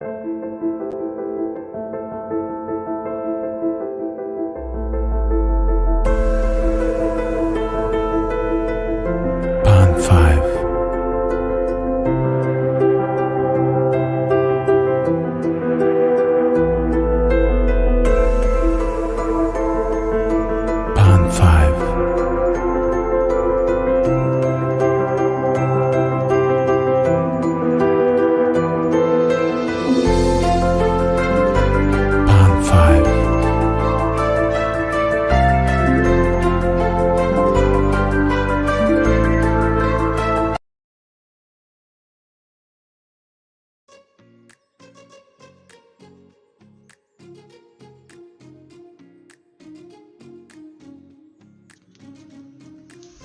Pan 5. Pan 5. Pan 5.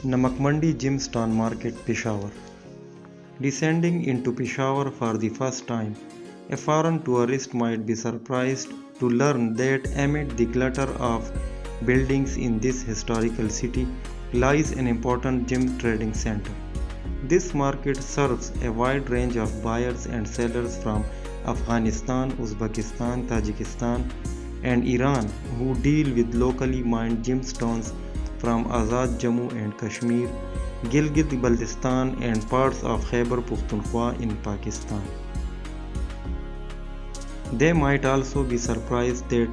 Namakmandi Gemstone Market Peshawer. Descending into Peshawar for the first time, a foreign tourist might be surprised to learn that amid the clutter of buildings in this historical city lies an important gem trading center. This market serves a wide range of buyers and sellers from Afghanistan, Uzbekistan, Tajikistan, and Iran who deal with locally mined gemstones from Azad Jammu and Kashmir, Gilgit-Baltistan, and parts of Khyber Pakhtunkhwa in Pakistan. They might also be surprised that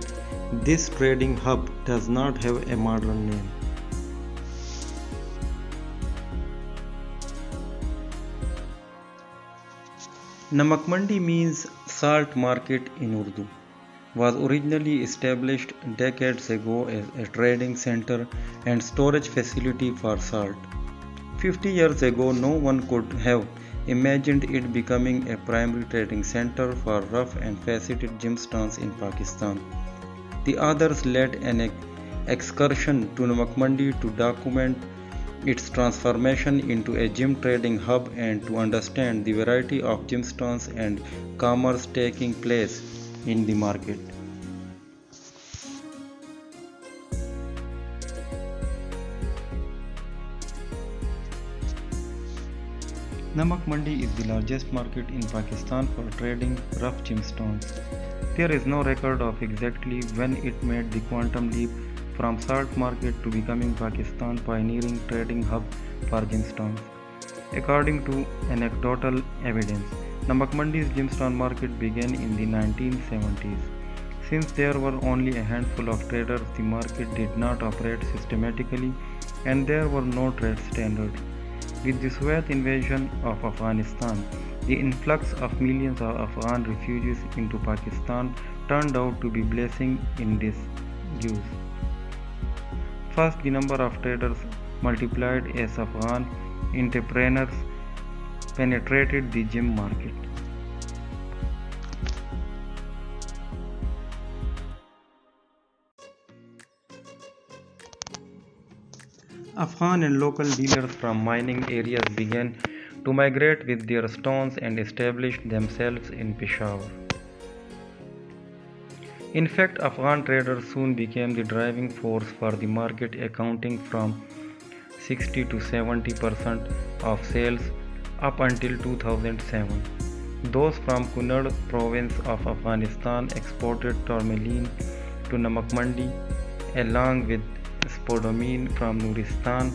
this trading hub does not have a modern name. Namakmandi means salt market in Urdu. Was originally established decades ago as a trading center and storage facility for salt. 50 years ago, no one could have imagined it becoming a primary trading center for rough and faceted gemstones in Pakistan. The authors led an excursion to Namakmandi to document its transformation into a gem trading hub and to understand the variety of gemstones and commerce taking place in the market. Namakmandi is the largest market in Pakistan for trading rough gemstones. There is no record of exactly when it made the quantum leap from salt market to becoming Pakistan's pioneering trading hub for gemstones. According to anecdotal evidence, Namakmandi's gemstone market began in the 1970s. Since there were only a handful of traders, the market did not operate systematically and there were no trade standards. With the Soviet invasion of Afghanistan, the influx of millions of Afghan refugees into Pakistan turned out to be a blessing in disguise. First, the number of traders multiplied as Afghan entrepreneurs penetrated the gem market. Afghan and local dealers from mining areas began to migrate with their stones and established themselves in Peshawar. In fact, Afghan traders soon became the driving force for the market, accounting from 60 to 70% of sales up until 2007. Those from Kunard province of Afghanistan exported Tourmaline to Namakmandi along with spodumene from Nuristan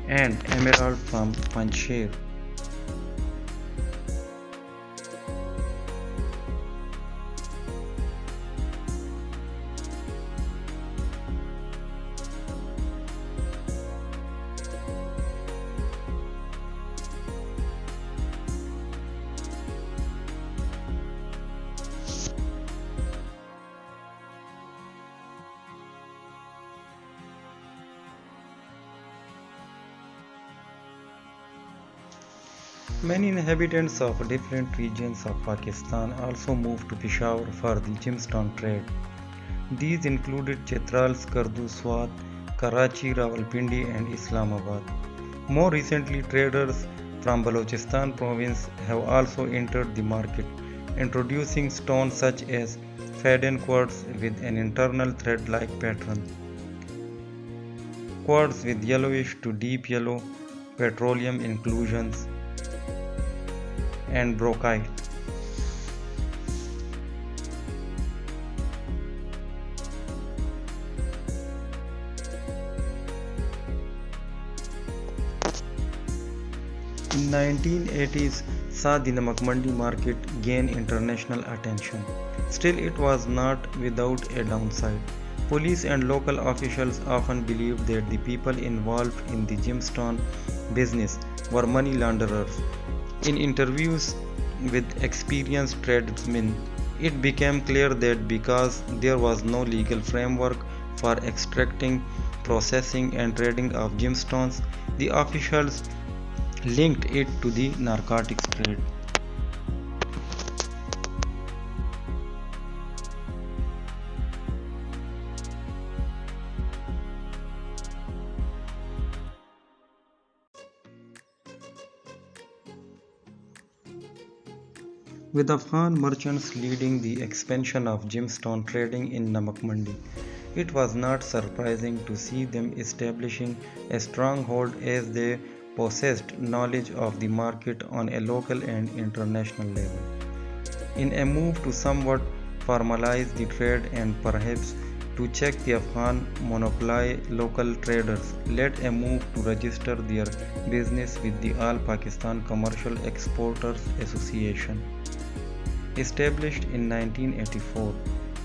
and emerald from Panjshir. Many inhabitants of different regions of Pakistan also moved to Peshawar for the gemstone trade. These included Chitrals, Kardu, Swat, Karachi, Rawalpindi and Islamabad. More recently, traders from Balochistan province have also entered the market, introducing stones such as Faden quartz with an internal thread-like pattern, quartz with yellowish to deep yellow petroleum inclusions, and brochite. 1980s saw the Namakmandi market gain international attention. Still, it was not without a downside. Police and local officials often believed that the people involved in the gemstone business were money launderers. In interviews with experienced tradesmen, it became clear that because there was no legal framework for extracting, processing, and trading of gemstones, the officials linked it to the narcotics trade. With Afghan merchants leading the expansion of gemstone trading in Namakmandi, it was not surprising to see them establishing a stronghold as they possessed knowledge of the market on a local and international level. In a move to somewhat formalize the trade and perhaps to check the Afghan monopoly, local traders led a move to register their business with the All Pakistan Commercial Exporters Association, established in 1984.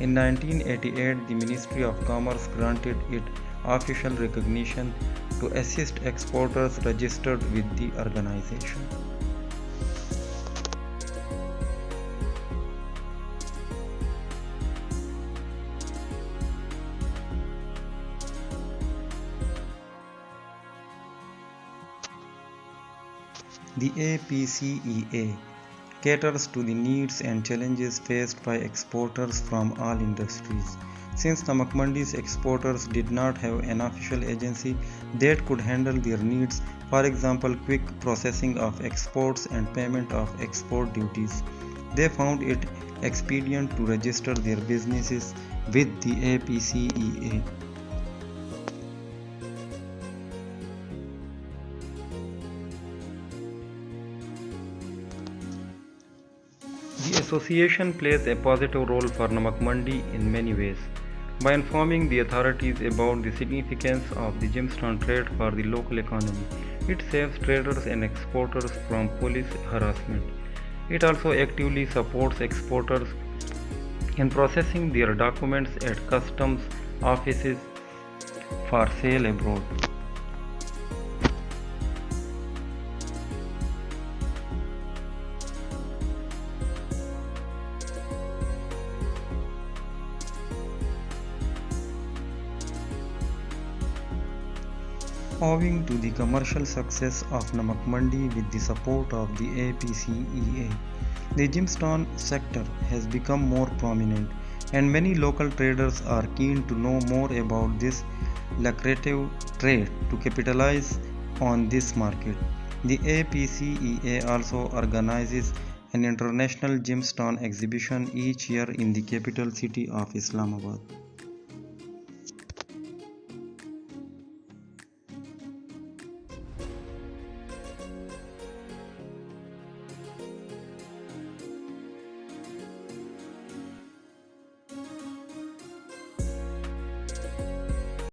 In 1988, the Ministry of Commerce granted it official recognition to assist exporters registered with the organization. The APCEA caters to the needs and challenges faced by exporters from all industries. Since Namakmandi's exporters did not have an official agency that could handle their needs, for example, quick processing of exports and payment of export duties, they found it expedient to register their businesses with the APCEA. The association plays a positive role for Namakmandi in many ways. By informing the authorities about the significance of the gemstone trade for the local economy, it saves traders and exporters from police harassment. It also actively supports exporters in processing their documents at customs offices for sale abroad. Owing to the commercial success of Namakmandi with the support of the APCEA, the gemstone sector has become more prominent, and many local traders are keen to know more about this lucrative trade to capitalize on this market. The APCEA also organizes an international gemstone exhibition each year in the capital city of Islamabad.